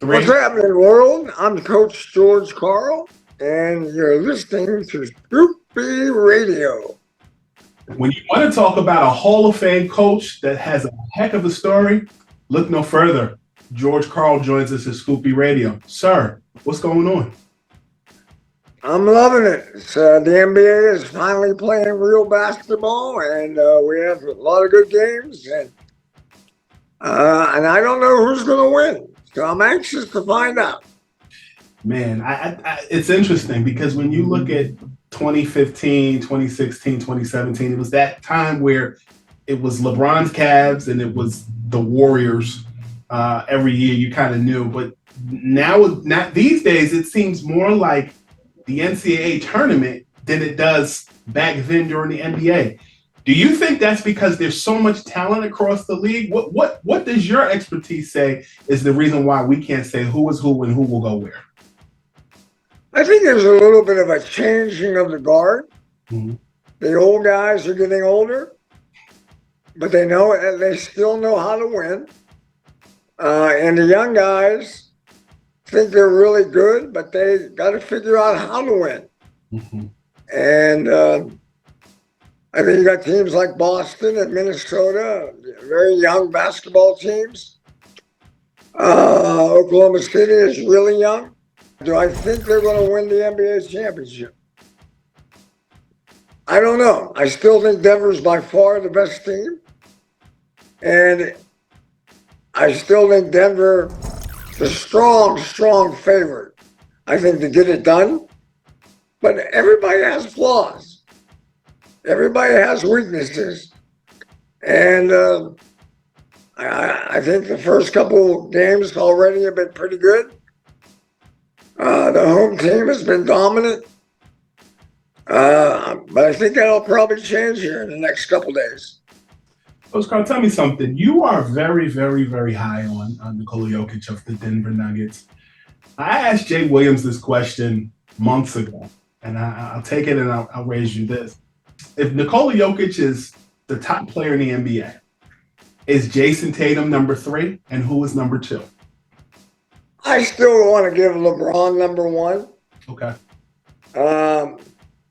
What's Three. happening, world? I'm Coach George Karl, and you're listening to Scoopy Radio. When you want to talk about a Hall of Fame coach that has a heck of a story, look no further. George Karl joins us at Scoopy Radio. Sir, what's going on? I'm loving it. The NBA is finally playing real basketball, and we have a lot of good games, and I don't know who's going to win, so I'm anxious to find out. Man, it's interesting because when you look at 2015, 2016, 2017, it was that time where it was LeBron's Cavs and it was the Warriors. Every year you kind of knew, but now these days it seems more like the NCAA tournament than it does back then during the NBA. Do you think that's because there's so much talent across the league? What does your expertise say is the reason why we can't say who is who and who will go where? I think there's a little bit of a changing of the guard. Mm-hmm. The old guys are getting older, but they still know how to win. And the young guys think they're really good, but they got to figure out how to win. Mm-hmm. And I think you got teams like Boston and Minnesota, very young basketball teams. Oklahoma City is really young. Do I think they're going to win the NBA championship? I don't know. I still think Denver's by far the best team. And I still think Denver, the strong favorite, I think, to get it done. But everybody has flaws. Everybody has weaknesses. And I think the first couple games already have been pretty good. The home team has been dominant. But I think that'll probably change here in the next couple days. Coach Karl, tell me something. You are very, very, very high on Nikola Jokic of the Denver Nuggets. I asked Jay Williams this question months ago, and I'll take it and I'll raise you this. If Nikola Jokic is the top player in the NBA, is Jason Tatum number 3, and who is number 2? I still want to give LeBron number 1. Okay.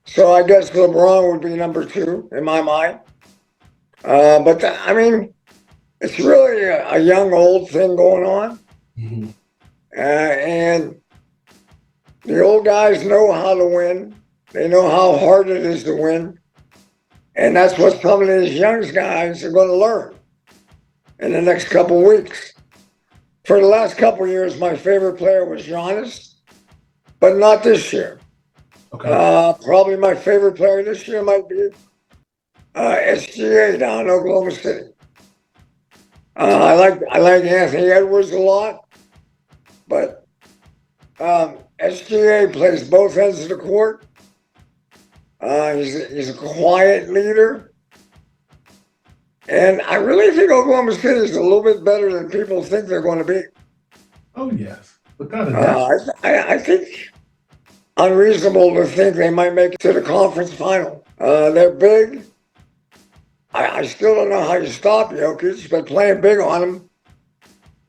So I guess LeBron would be number 2 in my mind. I mean, it's really a young-old thing going on. Mm-hmm. And the old guys know how to win. They know how hard it is to win. And that's what some of these young guys are going to learn in the next couple of weeks. For the last couple of years, my favorite player was Giannis, but not this year. Okay. Probably my favorite player this year might be SGA down in Oklahoma City. I like Anthony Edwards a lot, but SGA plays both ends of the court. He's a quiet leader. And I really think Oklahoma City is a little bit better than people think they're going to be. Oh, yes. Without a doubt. I think unreasonable to think they might make it to the conference final. They're big. I still don't know how you stop Jokic, but playing big on him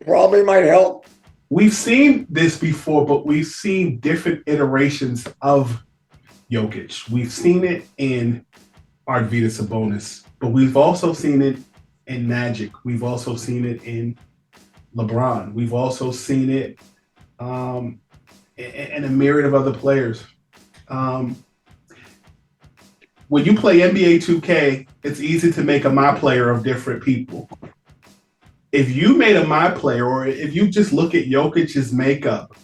probably might help. We've seen this before, but we've seen different iterations of Jokic. We've seen it in Arvydas Sabonis, but we've also seen it in Magic. We've also seen it in LeBron. We've also seen it in a myriad of other players. When you play NBA 2K, it's easy to make a my player of different people. If you made a my player, or if you just look at Jokic's makeup,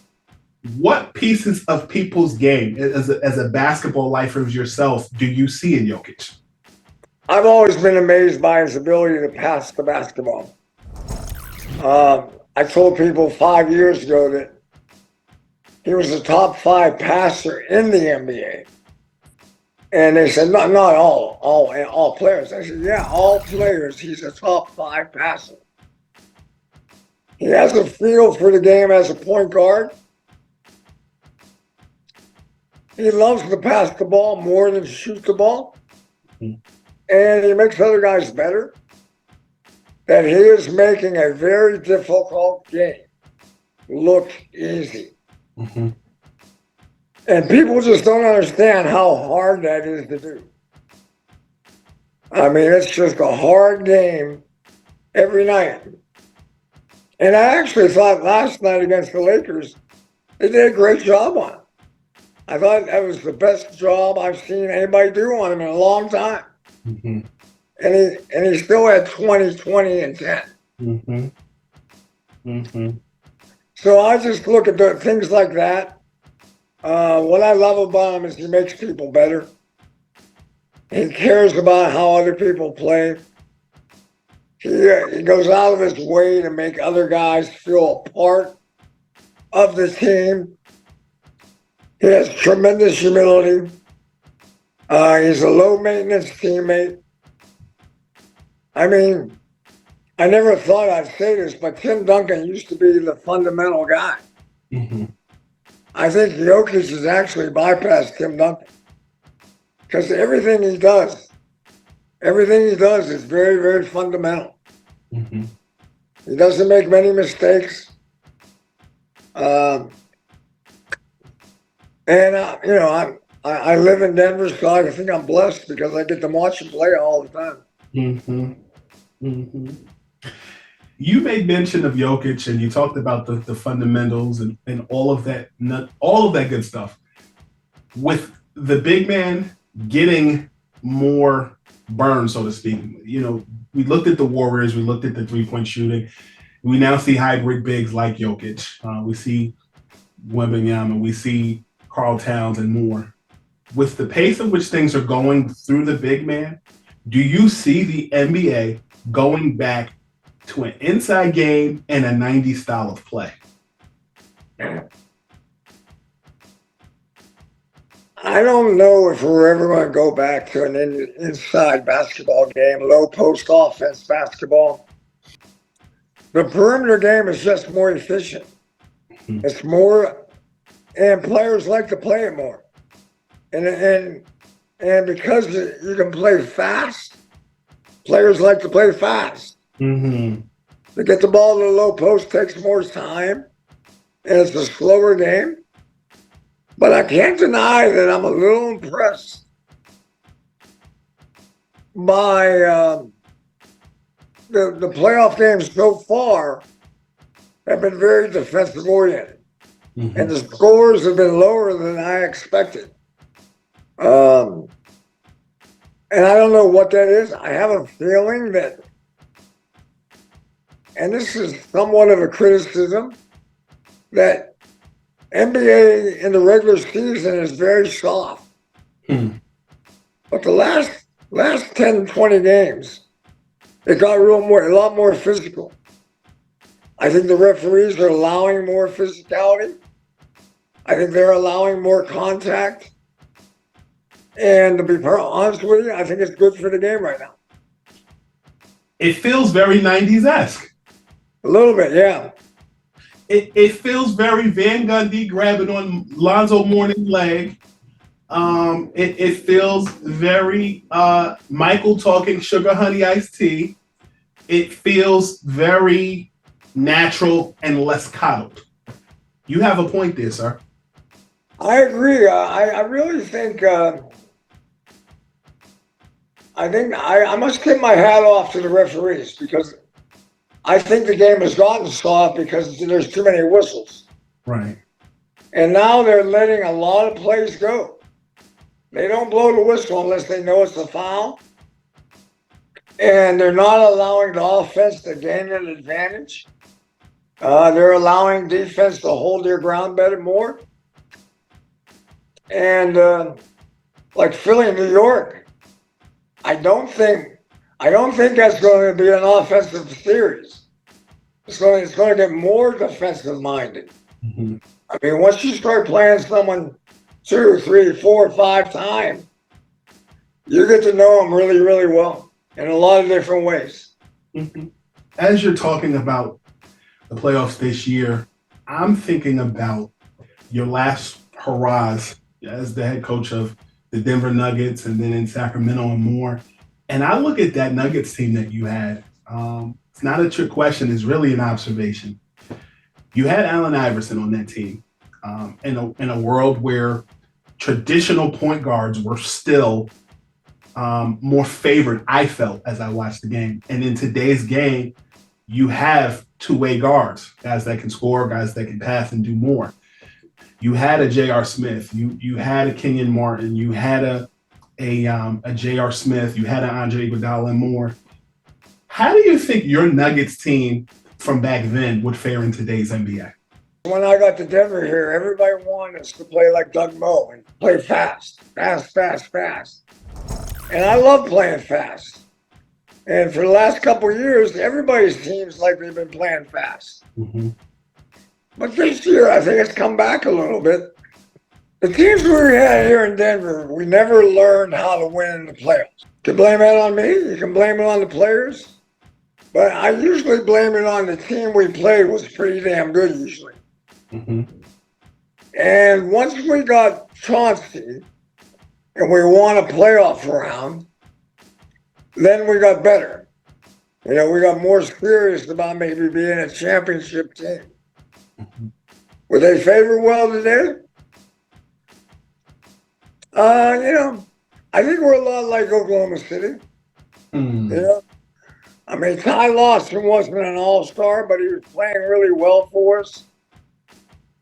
what pieces of people's game, as a basketball lifer yourself, do you see in Jokic? I've always been amazed by his ability to pass the basketball. I told people 5 years ago that he was the top 5 passer in the NBA. And they said, not all players. I said, yeah, all players, he's a top 5 passer. He has a feel for the game as a point guard. He loves to pass the ball more than shoot the ball. Mm-hmm. And he makes other guys better. That he is making a very difficult game look easy. Mm-hmm. And people just don't understand how hard that is to do. I mean, it's just a hard game every night. And I actually thought last night against the Lakers, they did a great job on it. I thought that was the best job I've seen anybody do on him in a long time. Mm-hmm. And he still had 20, 20, and 10. Mm-hmm. Mm-hmm. So I just look at the things like that. What I love about him is he makes people better. He cares about how other people play. He goes out of his way to make other guys feel a part of the team. He has tremendous humility. He's a low maintenance teammate. I mean, I never thought I'd say this, but Tim Duncan used to be the fundamental guy. Mm-hmm. I think Jokic has actually bypassed Tim Duncan because everything he does is very, very fundamental. Mm-hmm. He doesn't make many mistakes. I live in Denver, so I think I'm blessed because I get to watch him play all the time. Mm-hmm. Mm-hmm. You made mention of Jokic, and you talked about the fundamentals and all of that good stuff. With the big man getting more burn, so to speak, we looked at the Warriors, we looked at the 3-point shooting. We now see hybrid bigs like Jokic. We see Wembanyama, we see Karl Towns and more. With the pace at which things are going through the big man, do you see the NBA going back to an inside game and a 90s style of play? I don't know if we're ever going to go back to an inside basketball game, low post offense basketball. The perimeter game is just more efficient. Mm-hmm. It's more, and players like to play it more. And because you can play fast, players like to play fast. Mm-hmm. To get the ball to the low post takes more time, and it's a slower game. But I can't deny that I'm a little impressed by the playoff games so far have been very defensive oriented. Mm-hmm. And the scores have been lower than I expected. And I don't know what that is. I have a feeling that, and this is somewhat of a criticism, that NBA in the regular season is very soft. But the last 10, 20 games, it got a lot more physical. I think the referees are allowing more physicality. I think they're allowing more contact. And to be honest with you, I think it's good for the game right now. It feels very 90s-esque. A little bit, yeah. It feels very Van Gundy grabbing on Lonzo Mourning's leg. It feels very Michael talking sugar honey iced tea. It feels very natural and less coddled. You have a point there, sir. I agree. I really think I must tip my hat off to the referees because I think the game has gotten soft because there's too many whistles. Right. And now they're letting a lot of plays go. They don't blow the whistle unless they know it's a foul. And they're not allowing the offense to gain an advantage. They're allowing defense to hold their ground better more. And like Philly, New York, I don't think that's going to be an offensive series. It's going to get more defensive minded. Mm-hmm. I mean, once you start playing someone 2, 3, 4, 5 times, you get to know them really, really well in a lot of different ways. Mm-hmm. As you're talking about the playoffs this year, I'm thinking about your last hurrahs as the head coach of the Denver Nuggets and then in Sacramento and more. And I look at that Nuggets team that you had. It's not a trick question. It's really an observation. You had Allen Iverson on that team in a world where traditional point guards were still more favored, I felt, as I watched the game. And in today's game, you have two-way guards, guys that can score, guys that can pass and do more. You had a J.R. Smith, you had a Kenyon Martin, you had a J.R. Smith, you had an Andre Iguodala and more. How do you think your Nuggets team from back then would fare in today's NBA? When I got to Denver here, everybody wanted us to play like Doug Moe and play fast. And I love playing fast. And for the last couple of years, everybody's teams like they've been playing fast. Mm-hmm. But this year, I think it's come back a little bit. The teams we had here in Denver, we never learned how to win in the playoffs. You can blame that on me, you can blame it on the players, but I usually blame it on the team we played was pretty damn good usually. Mm-hmm. And once we got Chauncey and we won a playoff round, then we got better. You know, we got more serious about maybe being a championship team. Mm-hmm. Were they favored well today? You know, I think we're a lot like Oklahoma City. Mm. You know, I mean, Ty Lawson wasn't an all-star, but he was playing really well for us.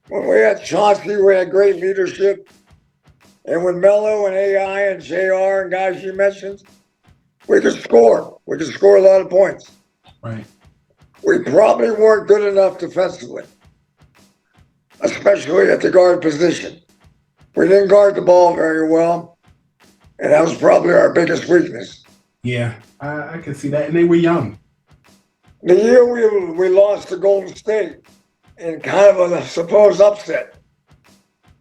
When we had Chauncey, we had great leadership. And with Melo and AI and JR and guys you mentioned, we could score. We could score a lot of points. Right. We probably weren't good enough defensively, especially at the guard position. We didn't guard the ball very well, and that was probably our biggest weakness. Yeah, I can see that. And they were young. The year we lost to Golden State in kind of a supposed upset,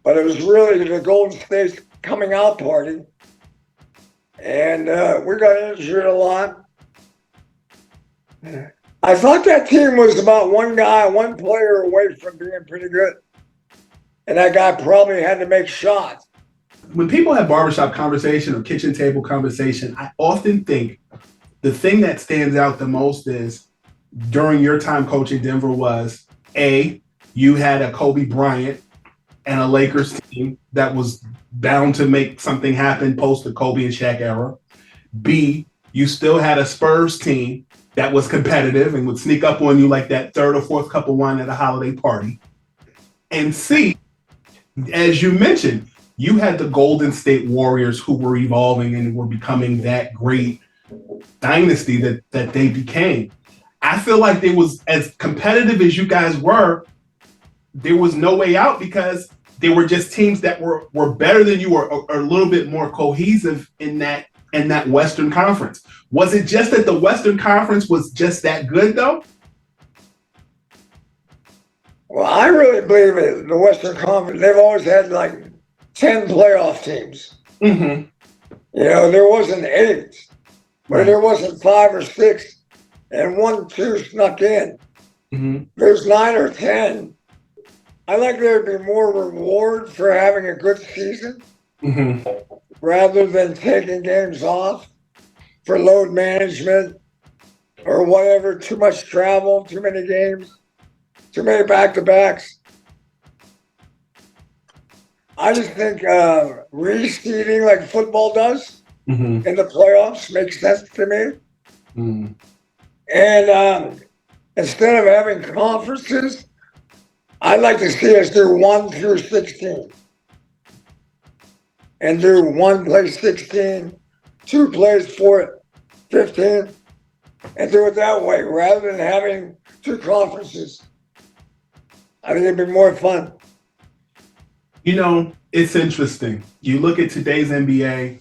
but it was really the Golden State's coming out party, and we got injured a lot. I thought that team was about one player away from being pretty good. And that guy probably had to make shots. When people have barbershop conversation or kitchen table conversation, I often think the thing that stands out the most is during your time coaching Denver was A, you had a Kobe Bryant and a Lakers team that was bound to make something happen post the Kobe and Shaq era. B, you still had a Spurs team that was competitive and would sneak up on you like that third or fourth cup of wine at a holiday party. And C, as you mentioned, you had the Golden State Warriors who were evolving and were becoming that great dynasty that they became. I feel like there was, as competitive as you guys were, there was no way out because they were just teams that were better than you or a little bit more cohesive in that Western Conference. Was it just that the Western Conference was just that good though? Well, I really believe it. The Western Conference, they've always had like 10 playoff teams. Mm-hmm. You know, there wasn't 8, but Right. there wasn't 5 or 6, and 1, 2 snuck in. Mm-hmm. There's 9 or 10. I like there'd be more reward for having a good season Mm-hmm. rather than taking games off for load management or whatever, too much travel, too many games. Too many back-to-backs. I just think reseeding like football does Mm-hmm. in the playoffs makes sense to me. Mm-hmm. And instead of having conferences, I'd like to see us do 1 through 16. And do 1 plays 16, 2 plays 15, and do it that way rather than having 2 conferences. I think it'd be more fun. You know, it's interesting. You look at today's NBA,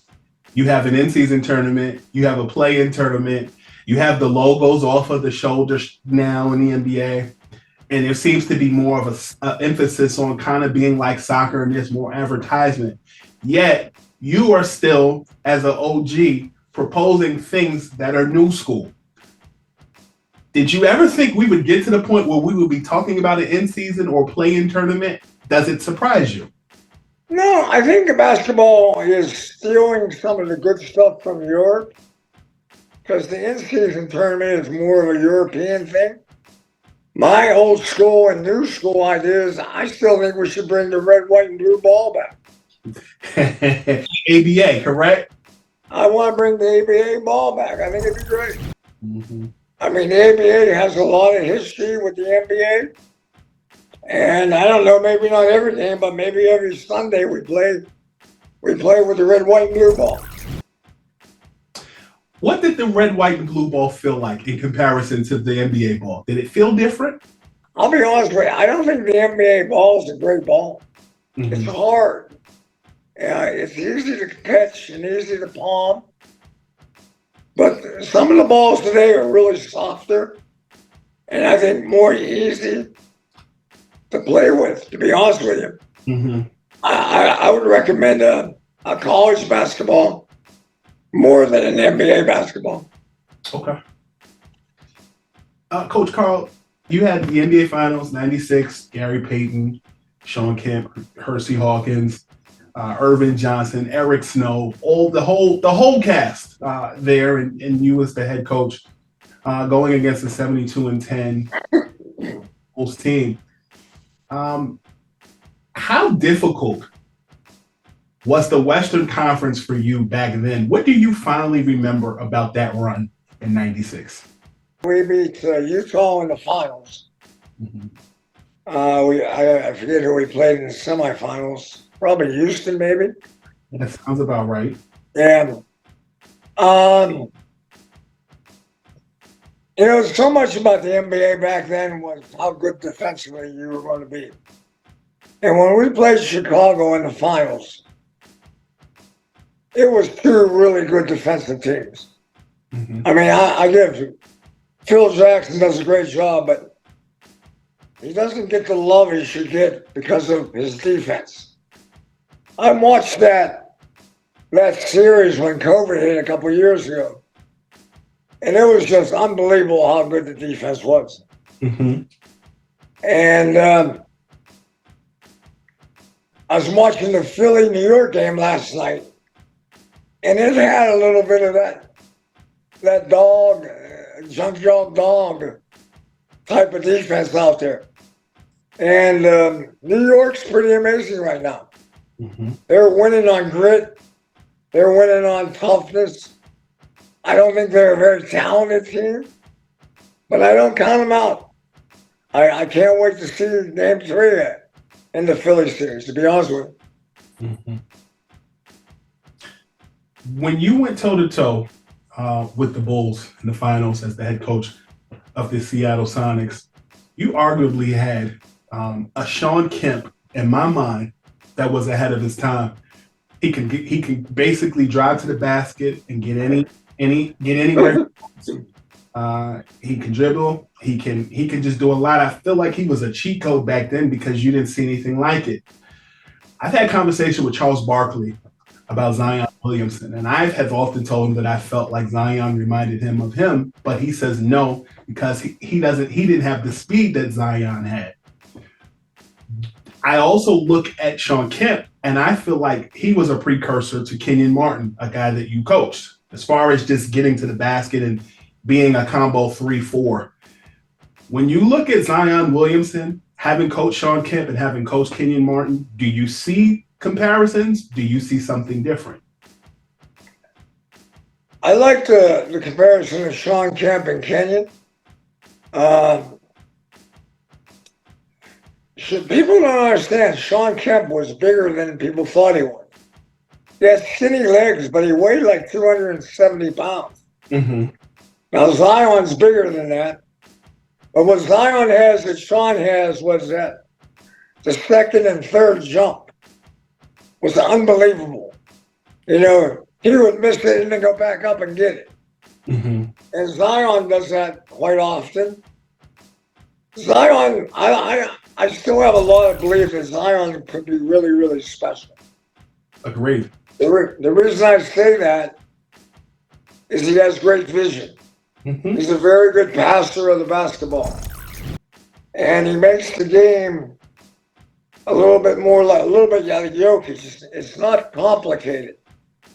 you have an in-season tournament, you have a play-in tournament, you have the logos off of the shoulders now in the NBA, and there seems to be more of an emphasis on kind of being like soccer and there's more advertisement. Yet, you are still, as an OG, proposing things that are new school. Did you ever think we would get to the point where we would be talking about an in-season or play-in tournament? Does it surprise you? No, I think basketball is stealing some of the good stuff from Europe because the in-season tournament is more of a European thing. My old school and new school ideas, I still think we should bring the red, white, and blue ball back. ABA, correct? I want to bring the ABA ball back. I think it'd be great. Mm-hmm. I mean, the ABA has a lot of history with the NBA. And I don't know, maybe not every game, but maybe every Sunday we play with the red, white, and blue ball. What did the red, white, and blue ball feel like in comparison to the NBA ball? Did it feel different? I'll be honest with you, I don't think the NBA ball is a great ball. Mm-hmm. It's hard. It's easy to catch and easy to palm. But some of the balls today are really softer and I think more easy to play with, to be honest with you. Mm-hmm. I would recommend a college basketball more than an NBA basketball. Okay. Coach Karl, you had the NBA Finals, 96, Gary Payton, Shawn Kemp, Hersey Hawkins, Irvin Johnson, Eric Snow, the whole cast there, and you as the head coach going against the 72-10 Bulls team. How difficult was the Western Conference for you back then? What do you finally remember about that run in 96? We beat Utah in the finals. Mm-hmm. I forget who we played in the semifinals. Probably Houston, maybe. That sounds about right. Yeah. So much about the NBA back then was how good defensively you were going to be. And when we played Chicago in the finals, it was two really good defensive teams. Mm-hmm. I mean, I give Phil Jackson does a great job, but he doesn't get the love he should get because of his defense. I watched that series when COVID hit a couple years ago, and it was just unbelievable how good the defense was. Mm-hmm. And I was watching the Philly-New York game last night, and it had a little bit of that dog, junkyard dog type of defense out there. And New York's pretty amazing right now. Mm-hmm. They're winning on grit. They're winning on toughness. I don't think they're a very talented team, but I don't count them out. I can't wait to see game 3 in the Philly series, to be honest with you. Mm-hmm. When you went toe-to-toe with the Bulls in the finals as the head coach of the Seattle Sonics, you arguably had a Shawn Kemp, in my mind, that was ahead of his time. He can basically drive to the basket and get anywhere. He can dribble. He can just do a lot. I feel like he was a cheat code back then because you didn't see anything like it. I've had conversation with Charles Barkley about Zion Williamson, and I have often told him that I felt like Zion reminded him of him, but he says no because he didn't have the speed that Zion had. I also look at Shawn Kemp, and I feel like he was a precursor to Kenyon Martin, a guy that you coached, as far as just getting to the basket and being a combo 3-4. When you look at Zion Williamson, having coached Shawn Kemp and having coached Kenyon Martin, do you see comparisons? Do you see something different? I like the comparison of Shawn Kemp and Kenyon. People don't understand, Shawn Kemp was bigger than people thought he was. He had skinny legs, but he weighed like 270 pounds. Mm-hmm. Now, Zion's bigger than that. But what Zion has that Shawn has was that the second and third jump was unbelievable. He would miss it and then go back up and get it. Mm-hmm. And Zion does that quite often. Zion, I still have a lot of belief that Zion could be really, really special. Agreed. The reason I say that is he has great vision. Mm-hmm. He's a very good passer of the basketball. And he makes the game a little bit like Jokic. It's not complicated.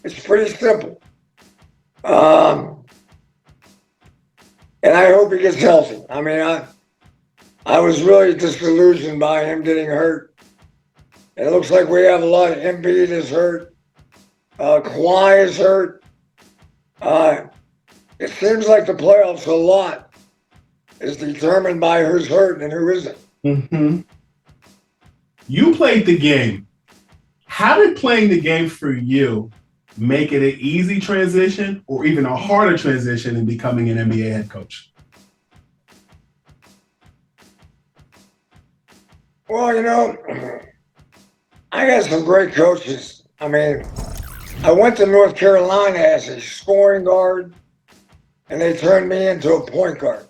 It's pretty simple. And I hope he gets healthy. I mean, I was really disillusioned by him getting hurt. It looks like we have a lot of Embiid is hurt. Kawhi is hurt. It seems like the playoffs a lot is determined by who's hurt and who isn't. Mm-hmm. You played the game. How did playing the game for you make it an easy transition or even a harder transition in becoming an NBA head coach? Well, I got some great coaches. I mean, I went to North Carolina as a scoring guard, and they turned me into a point guard.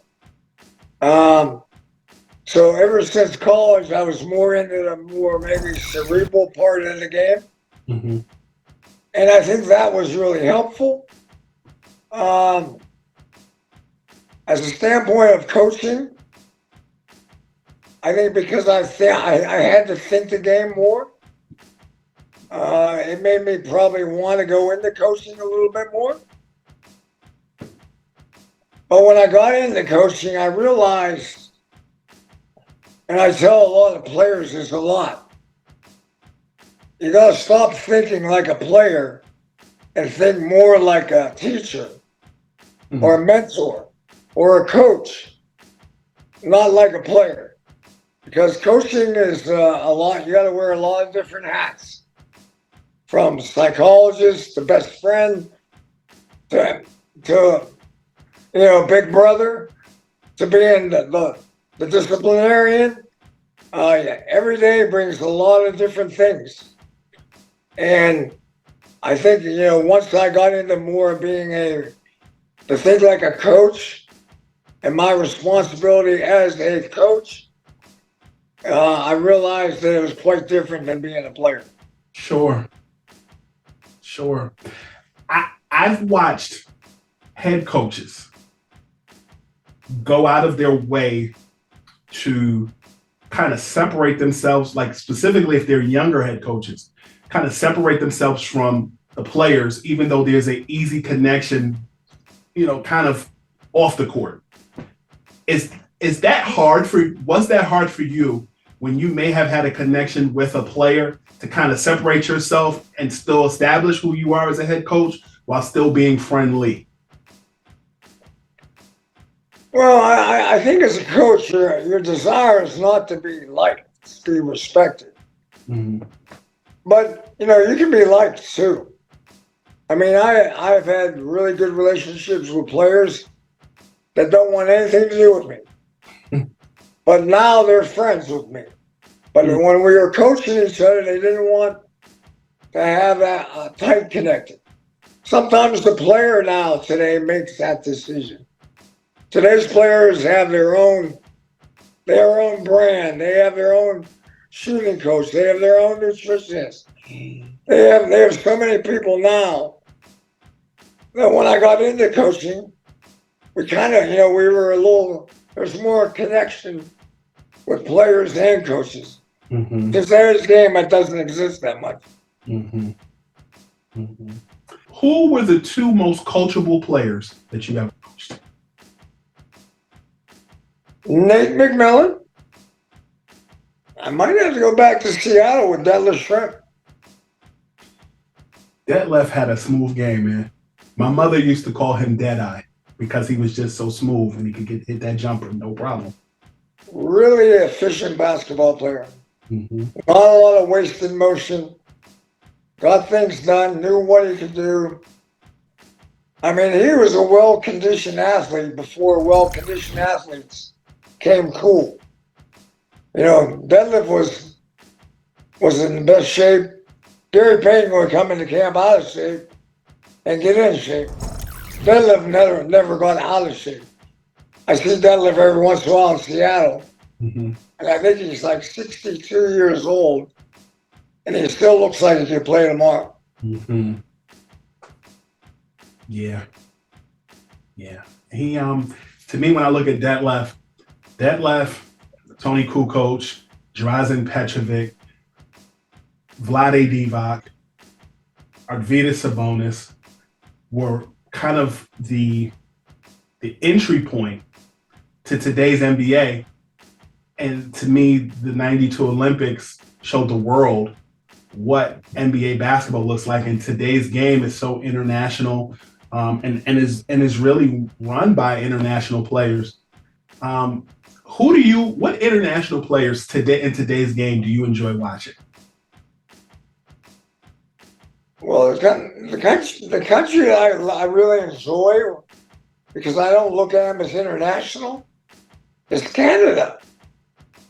So ever since college, I was more into the more maybe cerebral part of the game. Mm-hmm. And I think that was really helpful. As a standpoint of coaching, I think because I had to think the game more, it made me probably want to go into coaching a little bit more. But when I got into coaching, I realized, and I tell a lot of players this a lot, you got to stop thinking like a player and think more like a teacher or a mentor or a coach, not like a player. Because coaching is a lot, you got to wear a lot of different hats. From psychologist to best friend to big brother to being the disciplinarian. Every day brings a lot of different things. And I think, once I got into more of being to think like a coach and my responsibility as a coach, I realized that it was quite different than being a player. Sure. I've watched head coaches go out of their way to kind of separate themselves, like specifically if they're younger head coaches, kind of separate themselves from the players, even though there's an easy connection, kind of off the court. Was that hard for you when you may have had a connection with a player to kind of separate yourself and still establish who you are as a head coach while still being friendly? Well, I think as a coach, your desire is not to be liked, to be respected. Mm-hmm. But, you can be liked too. I mean, I've had really good relationships with players that don't want anything to do with me. But now they're friends with me. But when we were coaching each other, they didn't want to have that tight connection. Sometimes the player now today makes that decision. Today's players have their own brand. They have their own shooting coach. They have their own nutritionist. They have so many people now that when I got into coaching, we kind of, there's more connection with players and coaches. Mm-hmm. Today's game, it doesn't exist that much. Mm-hmm. Mm-hmm. Who were the two most coachable players that you ever coached? Nate McMillan. I might have to go back to Seattle with Detlef Schrempf. Detlef had a smooth game, man. My mother used to call him Deadeye because he was just so smooth and he could hit that jumper, no problem. Really efficient basketball player. Mm-hmm. Not a lot of wasted motion. Got things done, knew what he could do. I mean, he was a well-conditioned athlete before well-conditioned athletes came cool. Detlef was in the best shape. Gary Payton would come into camp out of shape and get in shape. Detlef never got out of shape. I see Detlef every once in a while in Seattle. Mm-hmm. And I think he's like 62 years old. And he still looks like he could play tomorrow. Mm-hmm. Yeah. He to me, when I look at Detlef, Tony Kukoc, Drazen Petrovic, Vlade Divac, Arvydas Sabonis were kind of the entry point to today's NBA And to me, the 92 Olympics showed the world what NBA basketball looks like. And today's game is so international, and is really run by international players. Um, what international players today in today's game do you enjoy watching? Well, the country that I really enjoy, because I don't look at them as international, is Canada.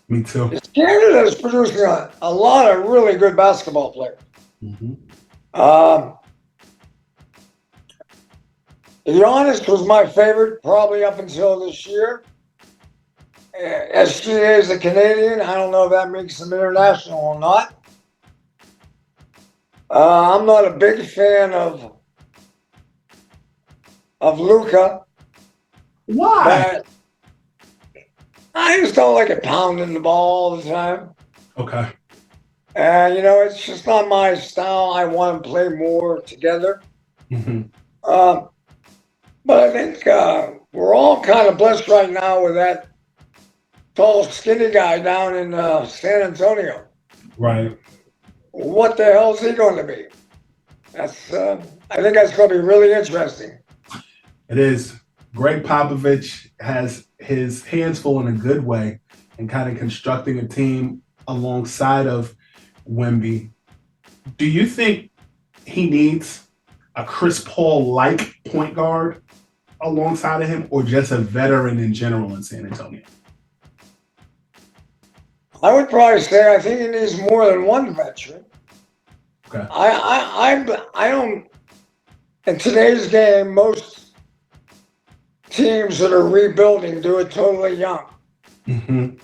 Me too. Because Canada is producing a lot of really good basketball players. Mm-hmm. Um, Giannis was my favorite probably up until this year. SGA is a Canadian. I don't know if that makes him international or not. I'm not a big fan of Luca, Why? but I just don't like it pounding the ball all the time. Okay. And it's just not my style. I want to play more together. Mm-hmm. Um, but I think we're all kind of blessed right now with that tall, skinny guy down in San Antonio. Right. What the hell is he going to be? I think that's going to be really interesting. It is. Greg Popovich has his hands full in a good way and kind of constructing a team alongside of Wemby. Do you think he needs a Chris Paul-like point guard alongside of him, or just a veteran in general in San Antonio? I would probably say I think he needs more than one veteran. Okay. I don't. In today's game, most teams that are rebuilding do it totally young. Mm-hmm.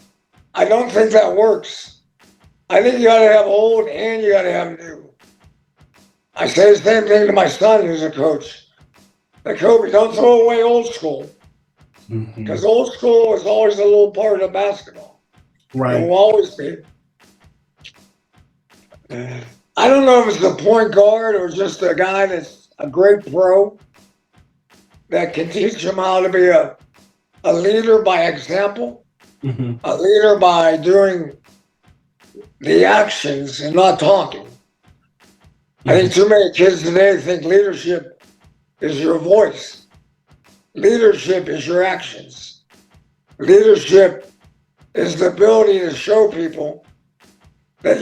I don't think that works. I think you got to have old and you got to have new. I say the same thing to my son, who's a coach. Like, Kobe, don't throw away old school, Mm-hmm. because old school is always a little part of basketball. It Right. will always be. I don't know if it's a point guard or just a guy that's a great pro that can teach him how to be a leader by example, Mm-hmm. a leader by doing the actions and not talking. I think too many kids today think leadership is your voice. Leadership is your actions. Leadership is the ability to show people that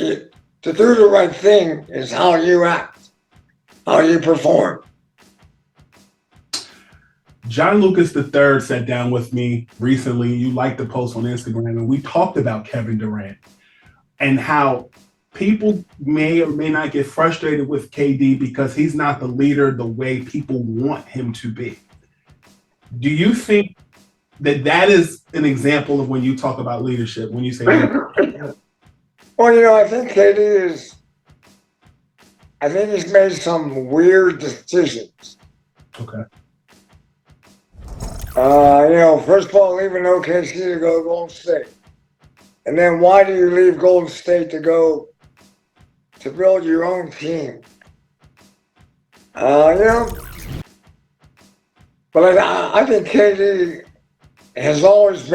to do the right thing is how you act, how you perform. John Lucas III sat down with me recently. You liked the post on Instagram, and we talked about Kevin Durant and how people may or may not get frustrated with KD because he's not the leader the way people want him to be. Do you think that is an example of when you talk about leadership, when you say leadership? Well, I think I think he's made some weird decisions. Okay. First of all, leaving OKC to go to Golden State. And then why do you leave Golden State to go to build your own team? But I think KD has always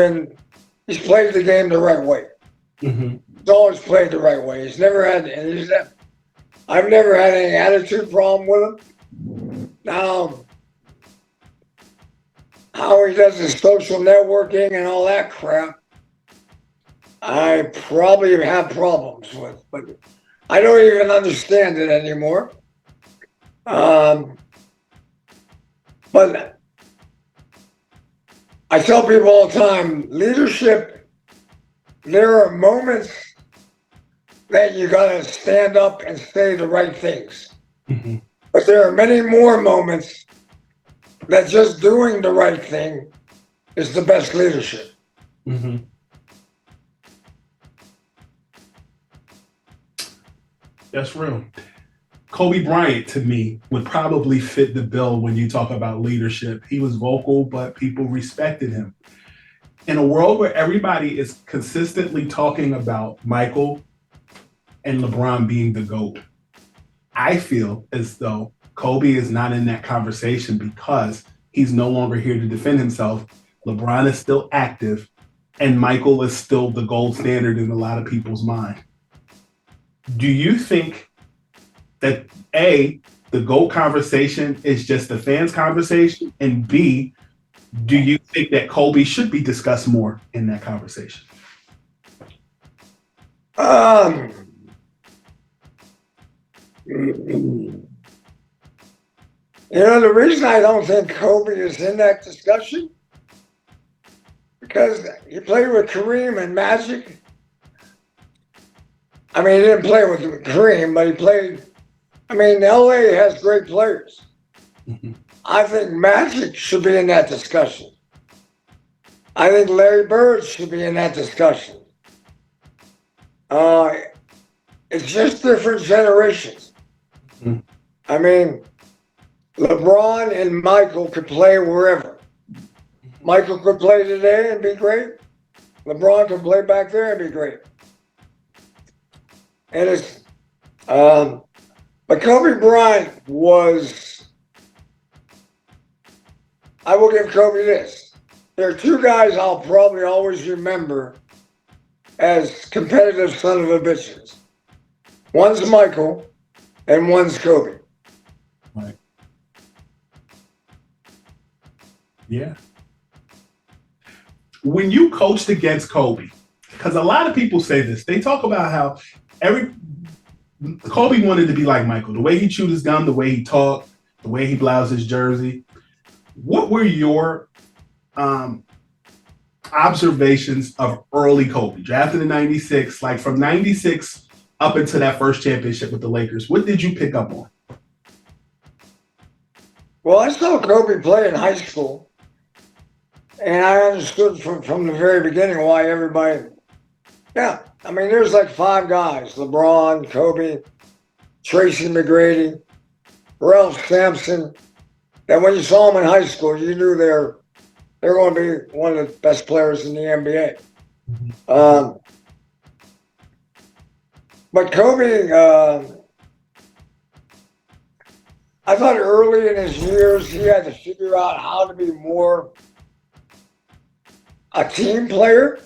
he's played the game the right way. Mm-hmm. He's always played the right way. I've never had any attitude problem with him. Now, how he does his social networking and all that crap, I probably have problems with, but I don't even understand it anymore. But I tell people all the time, leadership, there are moments that you got to stand up and say the right things. Mm-hmm. But there are many more moments that just doing the right thing is the best leadership. Mm-hmm. That's real. Kobe Bryant, to me, would probably fit the bill when you talk about leadership. He was vocal, but people respected him. In a world where everybody is consistently talking about Michael and LeBron being the GOAT, I feel as though Kobe is not in that conversation because he's no longer here to defend himself. LeBron is still active. and Michael is still the gold standard in a lot of people's mind. Do you think that A, the GOAT conversation is just the fans' conversation, and B, do you think that Kobe should be discussed more in that conversation? The reason I don't think Kobe is in that discussion, because he played with Kareem and Magic. I mean, he didn't play with Kareem, but he played. I mean, LA has great players. Mm-hmm. I think Magic should be in that discussion. I think Larry Bird should be in that discussion. It's just different generations. Mm-hmm. I mean, LeBron and Michael could play wherever. Michael could play today and be great. LeBron could play back there and be great. And it's, but Kobe Bryant was, I will give Kobe this. There are two guys I'll probably always remember as competitive son of a bitches. One's Michael and one's Kobe. Right. Yeah. When you coached against Kobe, because a lot of people say this, they talk about how Kobe wanted to be like Michael, the way he chewed his gum, the way he talked, the way he bloused his jersey. What were your observations of early Kobe, drafted in 96, like from 96 up into that first championship with the Lakers? What did you pick up on? Well, I saw Kobe play in high school, and I understood from the very beginning why everybody, I mean, there's like five guys, LeBron, Kobe, Tracy McGrady, Ralph Sampson, that when you saw them in high school, you knew they're going to be one of the best players in the NBA. Mm-hmm. But Kobe, I thought early in his years, he had to figure out how to be more a team player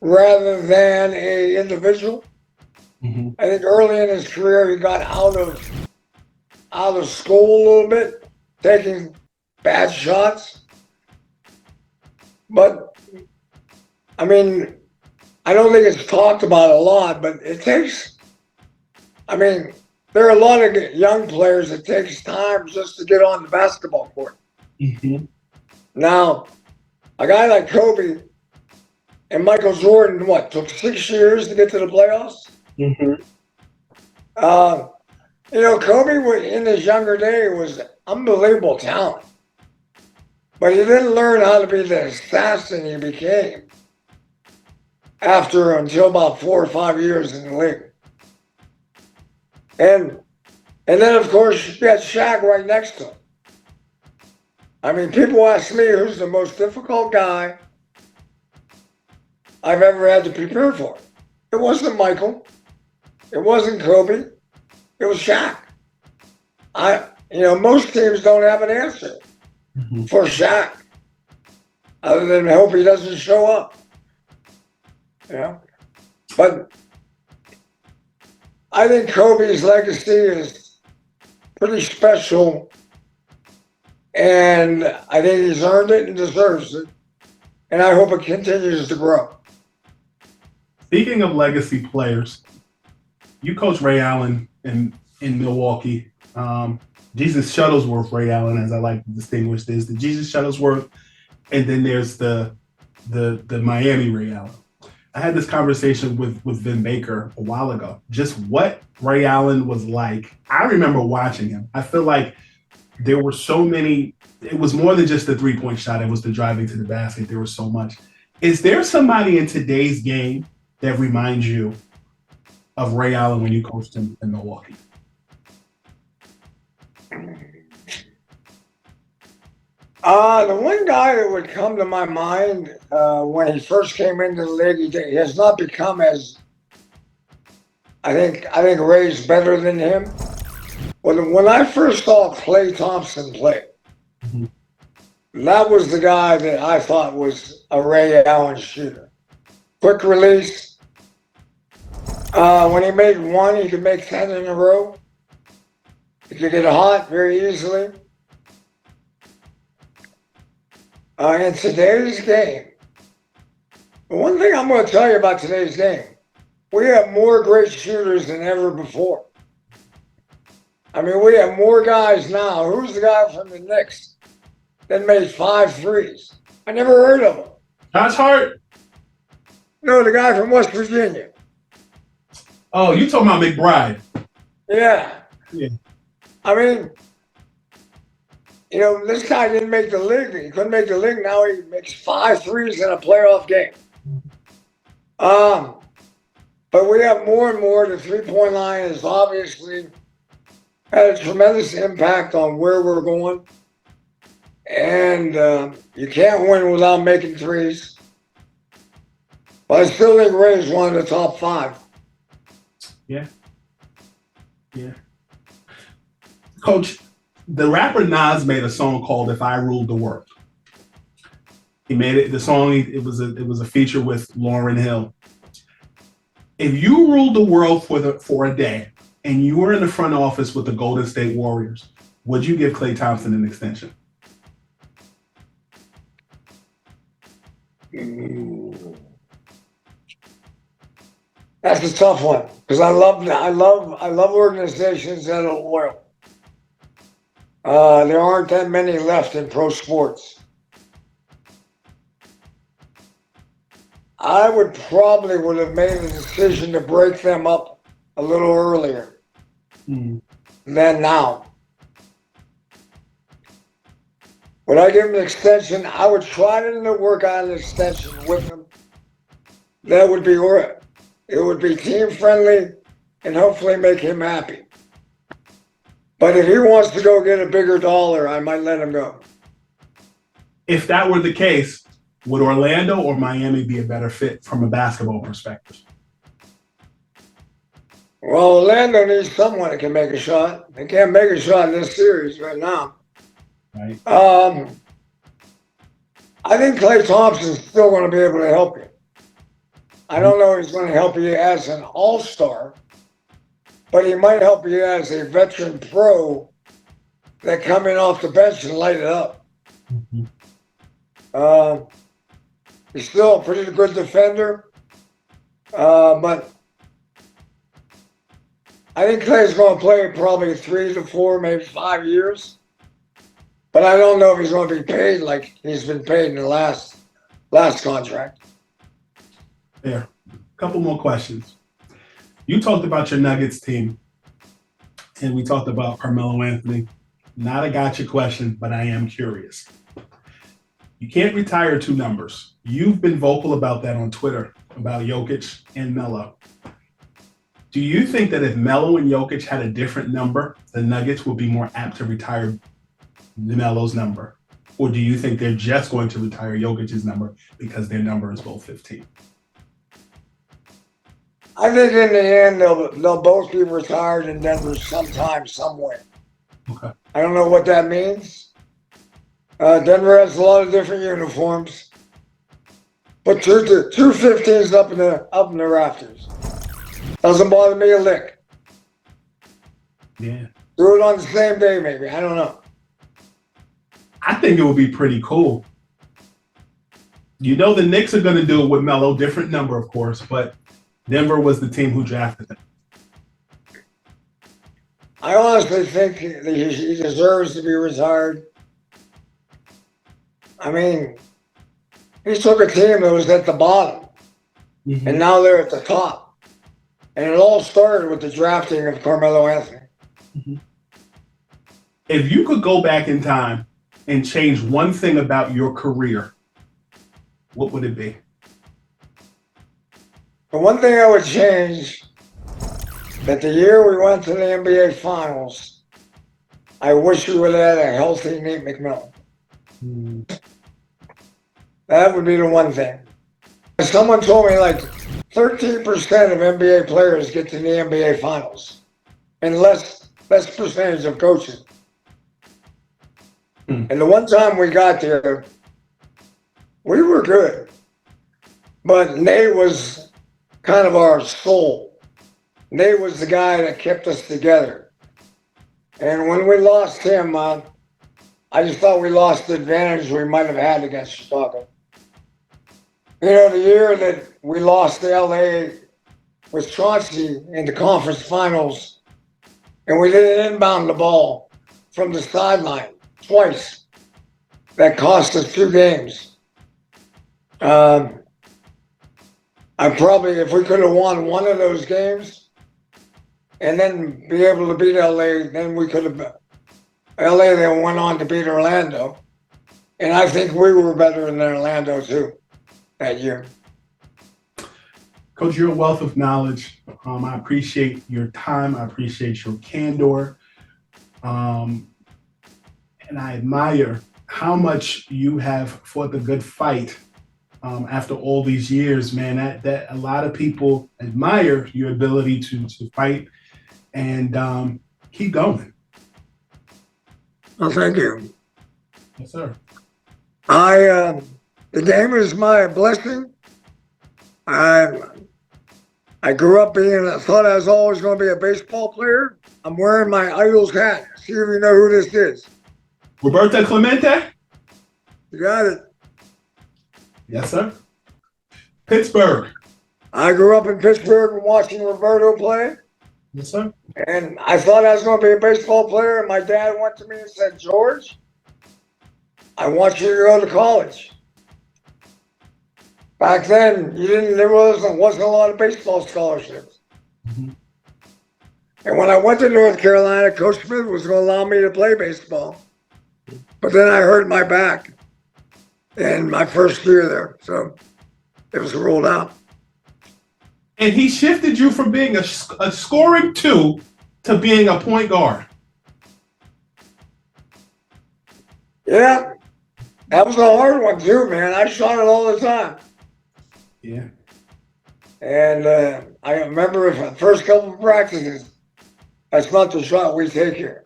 rather than an individual. Mm-hmm. I think early in his career, he got out of school a little bit, taking bad shots. But, I mean, I don't think it's talked about a lot, but it takes, I mean, there are a lot of young players that takes time just to get on the basketball court. Mm-hmm. Now, a guy like Kobe and Michael Jordan, took 6 years to get to the playoffs? Mm-hmm. Kobe in his younger day was unbelievable talent. But he didn't learn how to be the assassin he became until about 4 or 5 years in the league. And then, of course, you got Shaq right next to him. I mean, people ask me who's the most difficult guy I've ever had to prepare for. It wasn't Michael. It wasn't Kobe. It was Shaq. Most teams don't have an answer for Shaq, other than hope he doesn't show up. But I think Kobe's legacy is pretty special, and I think he's earned it and deserves it, and I hope it continues to grow. Speaking of legacy players, you coached Ray Allen in Milwaukee. Jesus Shuttlesworth Ray Allen, as I like to distinguish this, the Jesus Shuttlesworth, and then there's the Miami Ray Allen. I had this conversation with Vin Baker a while ago, just what Ray Allen was like. I remember watching him. I feel like there were so many, it was more than just the three-point shot, it was the driving to the basket. There was so much. Is there somebody in today's game that reminds you of Ray Allen when you coached him in Milwaukee? The one guy that would come to my mind when he first came into the league, he has not become as, I think Ray's better than him. When I first saw Klay Thompson play, That was the guy that I thought was a Ray Allen shooter. Quick release. When he made one, he could make 10 in a row. He could get hot very easily. In today's game, the one thing I'm going to tell you about today's game, we have more great shooters than ever before. I mean, we have more guys now. Who's the guy from the Knicks that made 5 threes? I never heard of him. Josh Hart? No, the guy from West Virginia. Oh, you talking about McBride? Yeah. Yeah. I mean, you know, this guy didn't make the league. He couldn't make the league. Now he makes 5 threes in a playoff game. But we have more and more. The 3-point line has obviously had a tremendous impact on where we're going. And you can't win without making threes. But I still think Ray's one of the top 5. Yeah. Yeah. Coach, the rapper Nas made a song called "If I Ruled the World." He made it. The song it was a feature with Lauryn Hill. If you ruled the world for a day, and you were in the front office with the Golden State Warriors, would you give Klay Thompson an extension? That's a tough one because I love organizations that are loyal. There aren't that many left in pro sports. I would have made a decision to break them up a little earlier than now. Would I give him an extension? I would try to work out an extension with him. That would be it. It would be team friendly and hopefully make him happy. But if he wants to go get a bigger dollar, I might let him go. If that were the case, would Orlando or Miami be a better fit from a basketball perspective? Well, Orlando needs someone that can make a shot. They can't make a shot in this series right now. Right. I think Klay Thompson's still going to be able to help you. I don't know if he's going to help you as an all-star, but he might help you as a veteran pro that come in off the bench and light it up. He's still a pretty good defender, but I think Klay's going to play probably 3 to 4, maybe 5 years. But I don't know if he's going to be paid like he's been paid in the last contract. There. A couple more questions. You talked about your Nuggets team, and we talked about Carmelo Anthony. Not a gotcha question, but I am curious. You can't retire 2 numbers. You've been vocal about that on Twitter, about Jokic and Melo. Do you think that if Melo and Jokic had a different number, the Nuggets would be more apt to retire Melo's number? Or do you think they're just going to retire Jokic's number because their number is both 15? I think in the end, they'll both be retired in Denver sometime, somewhere. Okay. I don't know what that means. Denver has a lot of different uniforms. But two 15s up in the rafters. Doesn't bother me a lick. Yeah. Do it on the same day, maybe. I don't know. I think it would be pretty cool. You know the Knicks are going to do it with Melo, different number, of course, but Denver was the team who drafted him. I honestly think he deserves to be retired. I mean, he took a team that was at the bottom, and now they're at the top. And it all started with the drafting of Carmelo Anthony. If you could go back in time and change one thing about your career, what would it be? The one thing I would change, that the year we went to the NBA Finals, I wish we would have had a healthy Nate McMillan. That would be the one thing. Someone told me like 13% of NBA players get to the NBA Finals, and less percentage of coaching. And the one time we got there, we were good. But Nate was kind of our soul. Nate was the guy that kept us together. And when we lost him, I just thought we lost the advantage we might have had against Chicago. You know, the year that we lost to LA with Chauncey in the conference finals, and we didn't inbound the ball from the sideline twice. That cost us 2 games. I probably, if we could have won one of those games and then be able to beat LA, then we could have. LA then went on to beat Orlando, and I think we were better than Orlando too that year. Coach, you're a wealth of knowledge. I appreciate your time. I appreciate your candor. And I admire how much you have fought the good fight after all these years, man. That a lot of people admire your ability to fight and keep going. Well, thank you. Yes, sir. The game is my blessing. I grew up I thought I was always going to be a baseball player. I'm wearing my idol's hat. See if you know who this is. Roberto Clemente? You got it. Yes, sir. Pittsburgh. I grew up in Pittsburgh watching Roberto play. Yes, sir. And I thought I was going to be a baseball player. And my dad went to me and said, George, I want you to go to college. Back then, there wasn't a lot of baseball scholarships. Mm-hmm. And when I went to North Carolina, Coach Smith was going to allow me to play baseball. But then I hurt my back in my first year there. So it was ruled out. And he shifted you from being a scoring 2 to being a point guard. Yeah, that was a hard one too, man. I shot it all the time. Yeah. And I remember the first couple of practices, that's not the shot we take here.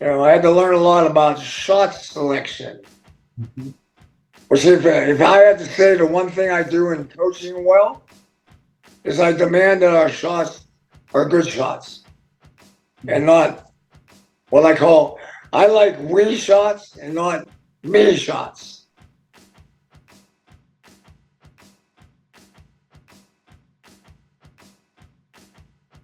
You know, I had to learn a lot about shot selection. Mm-hmm. Which if I had to say the one thing I do in coaching well, is I demand that our shots are good shots. And not what I like we shots and not me shots.